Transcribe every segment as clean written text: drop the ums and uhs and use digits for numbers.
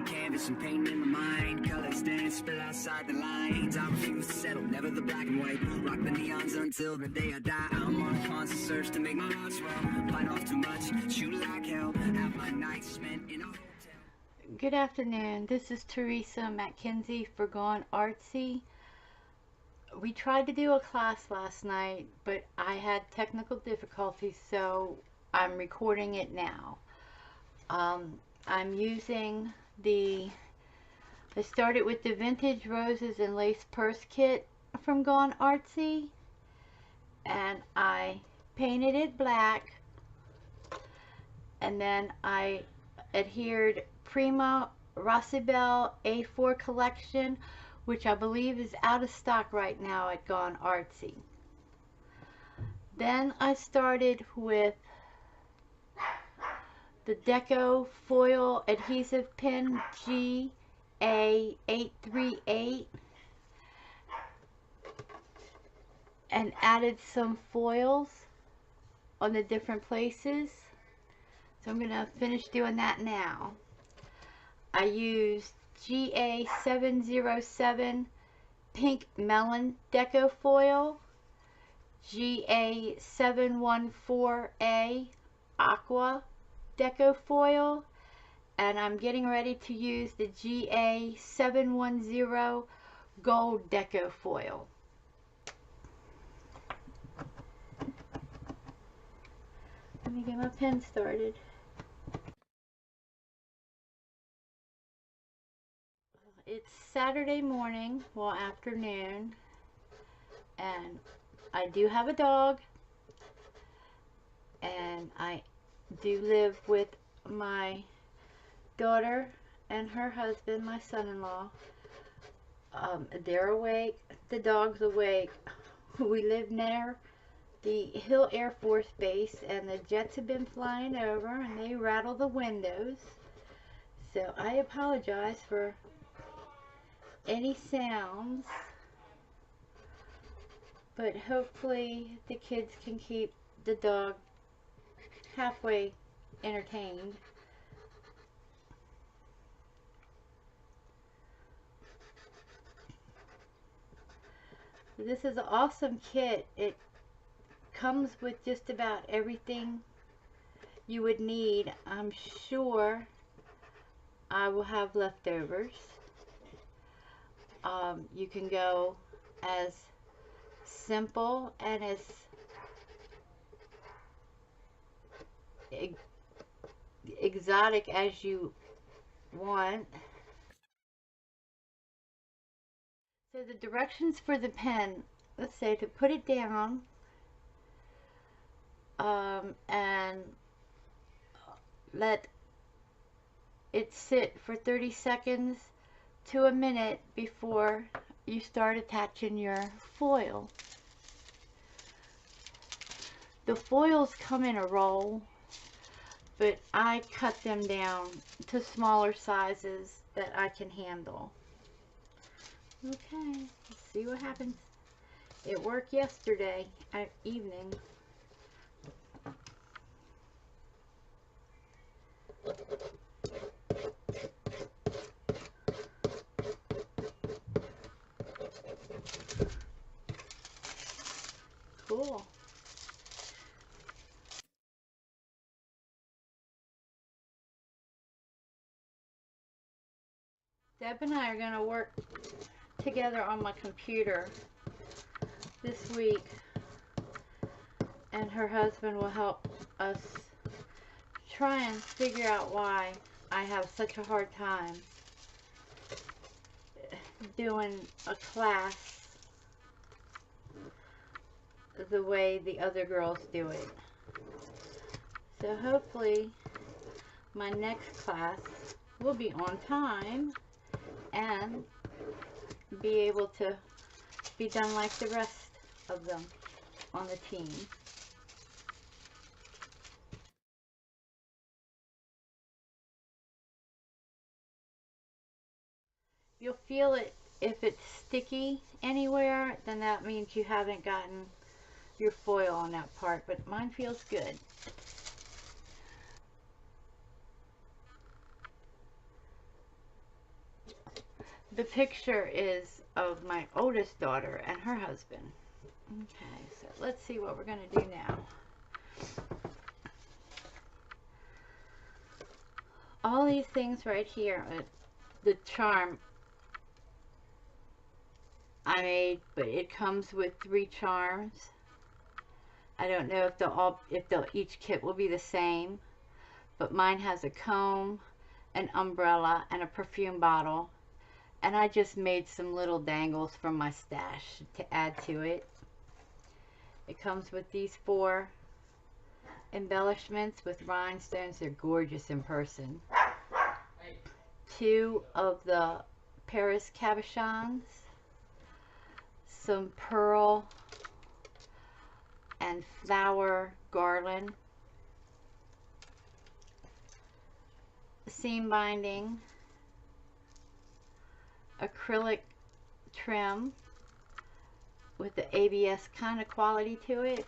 canvas and painting in my mind. Colors dance, spill outside the lines. I refuse to settle, never the black and white. Rock the neons until the day I die. I'm on a constant search to make my heart swell. Bite off too much, shoot like hell. Have my nights spent in a hotel. Good afternoon. This is Teresa MacKenzie for Gone Artsy. We tried to do a class last night, but I had technical difficulties, so I'm recording it now. I'm using I started with the Vintage Roses and Lace Purse Kit from Gone Artsy, and I painted it black, and then I adhered Prima Rossibel A4 collection, which I believe is out of stock right now at Gone Artsy. Then I started with the Deco Foil Adhesive Pen GA838 and added some foils on the different places. So I'm going to finish doing that now. I used GA707 Pink Melon Deco Foil, GA714A Aqua Deco Foil, and I'm getting ready to use the GA710 Gold Deco Foil. Let me get my pen started. It's Saturday morning, well, afternoon, and I do have a dog, and I do live with my daughter and her husband, my son-in-law. They're awake, the dog's awake. We live near the Hill Air Force Base, and the jets have been flying over, and they rattle the windows. So I apologize for any sounds, but hopefully the kids can keep the dog halfway entertained. This is an awesome kit. It comes with just about everything you would need. I'm sure I will have leftovers. You can go as simple and as exotic as you want. So the directions for the pen, let's say to put it down and let it sit for 30 seconds to a minute before you start attaching your foil. The foils come in a roll, but I cut them down to smaller sizes that I can handle. Okay, let's see what happens. It worked yesterday at evening. Cool. Deb and I are going to work together on my computer this week, and her husband will help us try and figure out why I have such a hard time doing a class the way the other girls do it. So hopefully my next class will be on time and be able to be done like the rest of them on the team. You'll feel it if it's sticky anywhere, then that means you haven't gotten your foil on that part, but mine feels good. The picture is of my oldest daughter and her husband. Okay, so let's see what we're going to do now. All these things right here, the charm I made, but it comes with 3 charms. I don't know if each kit will be the same, but mine has a comb, an umbrella, and a perfume bottle. And I just made some little dangles from my stash to add to it. It comes with these 4 embellishments with rhinestones. They're gorgeous in person. 2 of the Paris cabochons, some pearl and flower garland, seam binding, acrylic trim with the ABS kind of quality to it,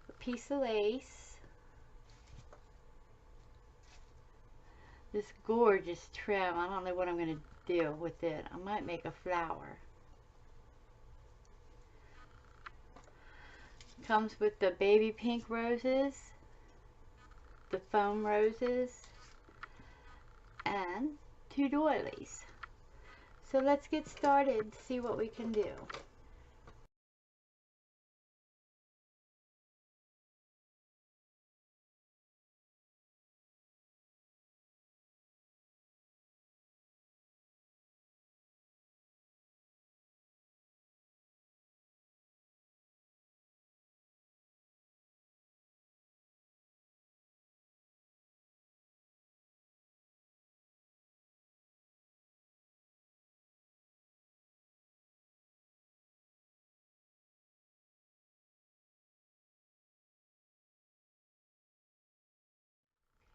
a piece of lace, this gorgeous trim. I don't know what I'm going to do with it. I might make a flower. Comes with the baby pink roses, the foam roses, and 2 doilies. So let's get started, see what we can do.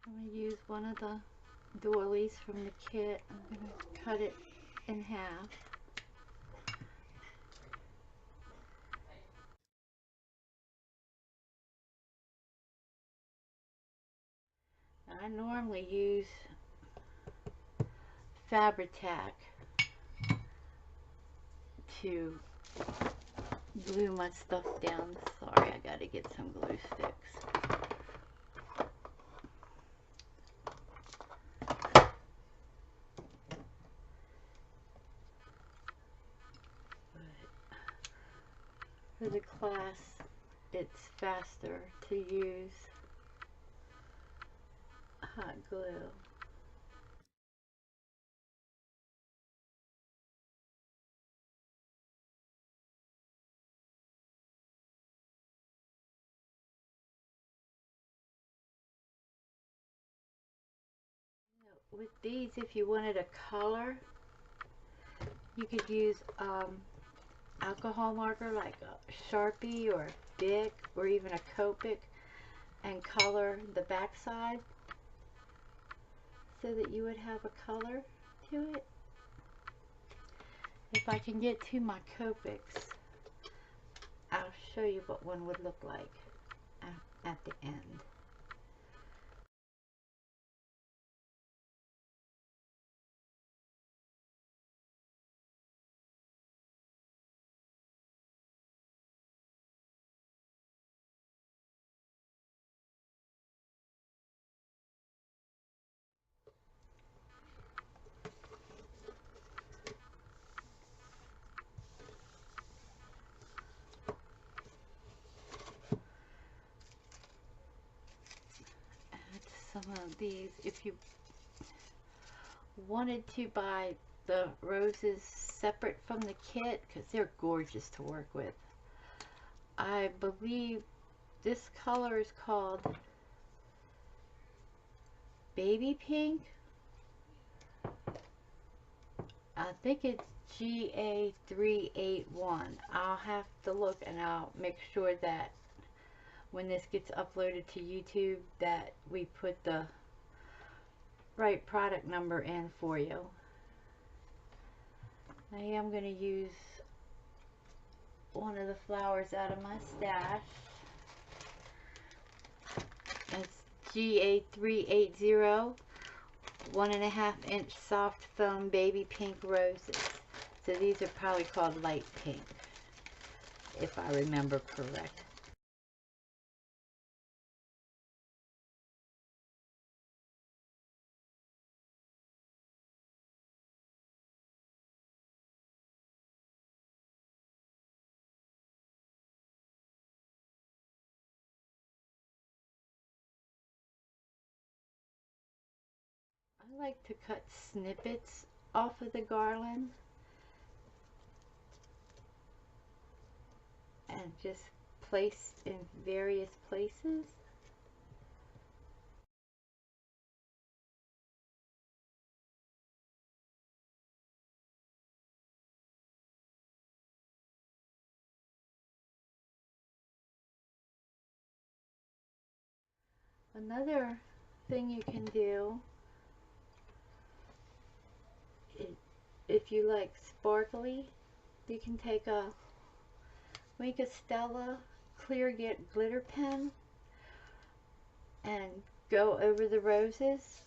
I'm going to use one of the doilies from the kit. I'm going to cut it in half. I normally use Fabri-Tac to glue my stuff down. Sorry, I got to get some glue sticks. For the class, it's faster to use hot glue. With these, if you wanted a color, you could use alcohol marker like a Sharpie or a Bic or even a Copic and color the backside so that you would have a color to it. If I can get to my Copics, I'll show you what one would look like at the end. Some of these, if you wanted to buy the roses separate from the kit, because they're gorgeous to work with. I believe this color is called baby pink. I think it's GA381. I'll have to look and I'll make sure that when this gets uploaded to YouTube that we put the right product number in for you. I am going to use one of the flowers out of my stash. It's GA380. 1.5 inch soft foam baby pink roses. So these are probably called light pink, if I remember correct. I like to cut snippets off of the garland and just place in various places. Another thing you can do, if you like sparkly, you can make a Stella clear glitter pen and go over the roses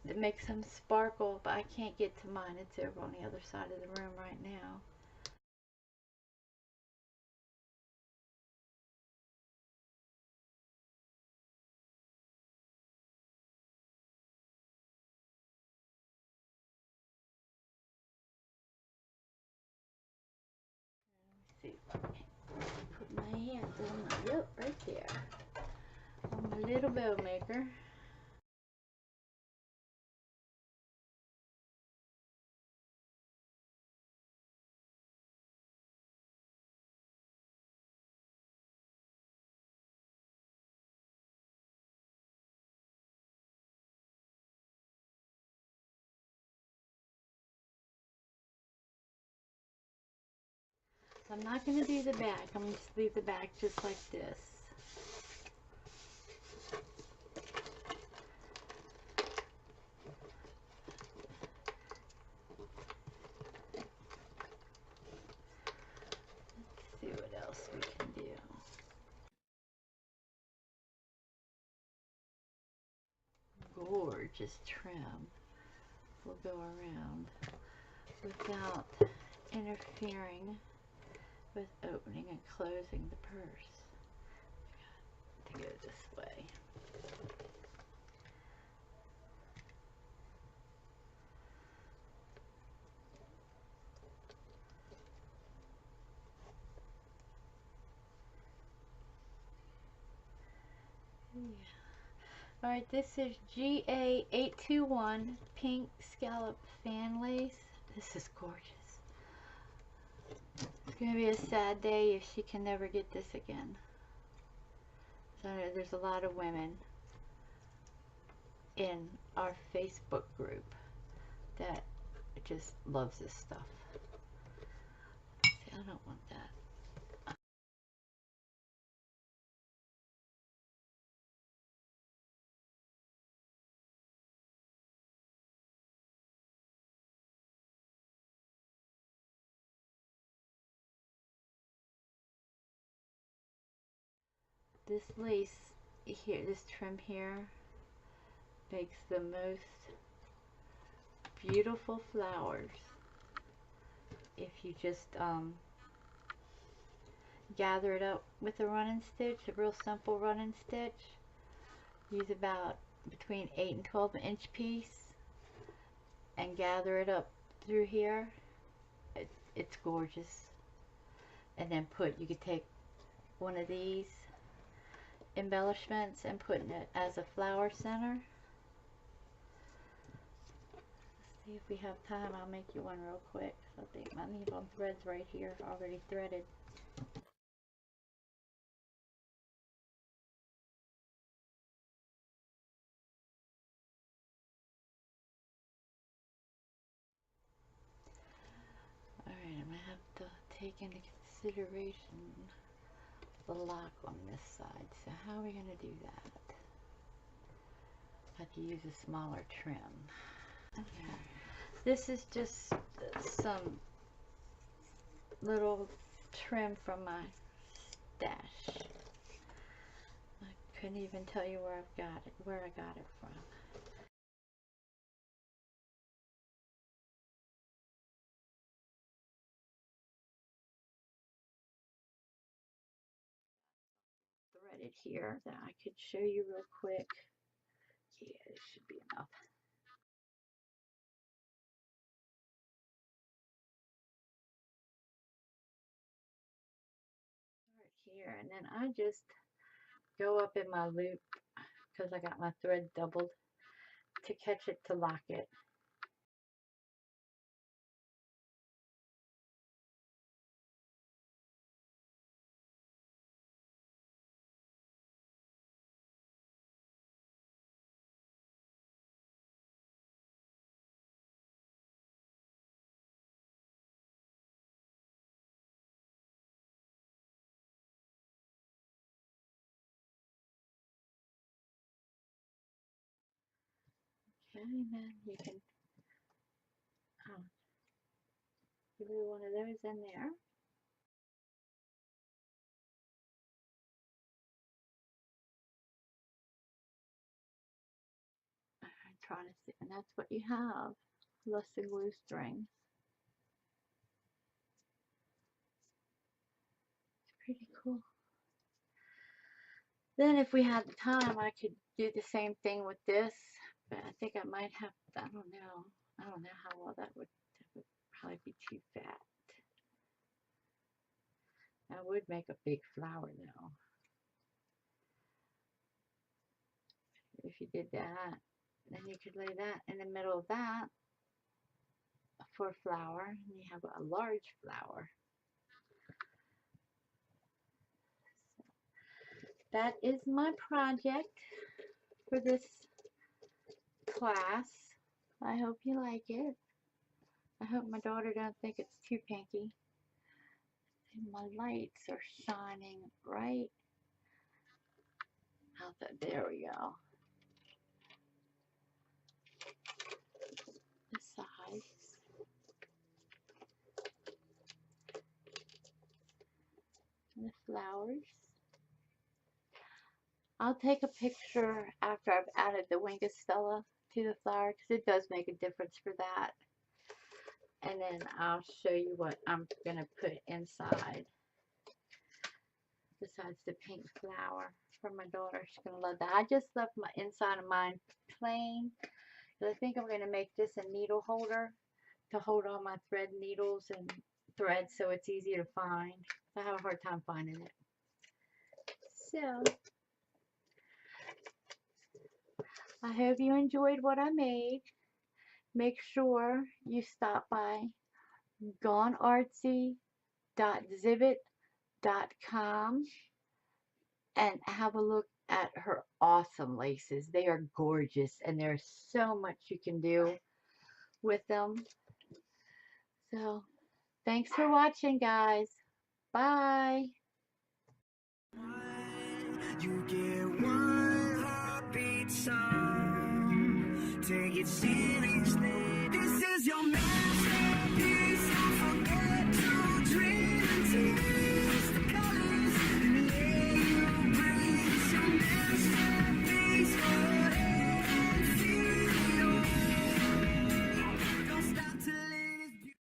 to make some sparkle, but I can't get to mine. It's over on the other side of the room right now. Let me see. Put my hands on my, yep, right there. On my little bow maker. I'm not going to do the back. I'm going to just leave the back just like this. Let's see what else we can do. Gorgeous trim will go around without interfering with opening and closing the purse. To go this way. Yeah. Alright, this is GA821 pink scallop fan lace. This is gorgeous. It's going to be a sad day if she can never get this again. So there's a lot of women in our Facebook group that just loves this stuff. See, I don't want that. This lace here, this trim here, makes the most beautiful flowers if you just gather it up with a running stitch, a real simple running stitch. Use about between 8 and 12 inch piece and gather it up through here. It's gorgeous. And then you could take one of these embellishments and put it as a flower center. Let's see if we have time. I'll make you one real quick. I think my needle and thread's right here, already threaded. Alright, I'm going to have to take into consideration the lock on this side. So how are we going to do that? I have to use a smaller trim. Okay. This is just some little trim from my stash. I couldn't even tell you where I got it from. started here that I could show you real quick. Yeah, it should be enough. Start here, and then I just go up in my loop because I got my thread doubled to catch it to lock it. Okay, and then you can glue one of those in there. I'm trying to see, and that's what you have, less than glue string. It's pretty cool. Then if we had the time, I could do the same thing with this, but I think I might have, I don't know. I don't know how well that would probably be too fat. That would make a big flower though. If you did that, then you could lay that in the middle of that for a flower, and you have a large flower. So that is my project for this class. I hope you like it. I hope my daughter don't think it's too pinky. And my lights are shining right out there. There we go. The sides. And the flowers. I'll take a picture after I've added the wing stella to the flower because it does make a difference for that. And then I'll show you what I'm going to put inside. Besides the pink flower for my daughter. She's going to love that. I just left my inside of mine plain. I think I'm going to make this a needle holder to hold all my thread needles and threads so it's easy to find. I have a hard time finding it. So, I hope you enjoyed what I made. Make sure you stop by goneartsy.zibbit.com and have a look at her awesome laces. They are gorgeous and there's so much you can do with them. So, thanks for watching, guys. Bye. You get one heartbeat song. Take it seriously.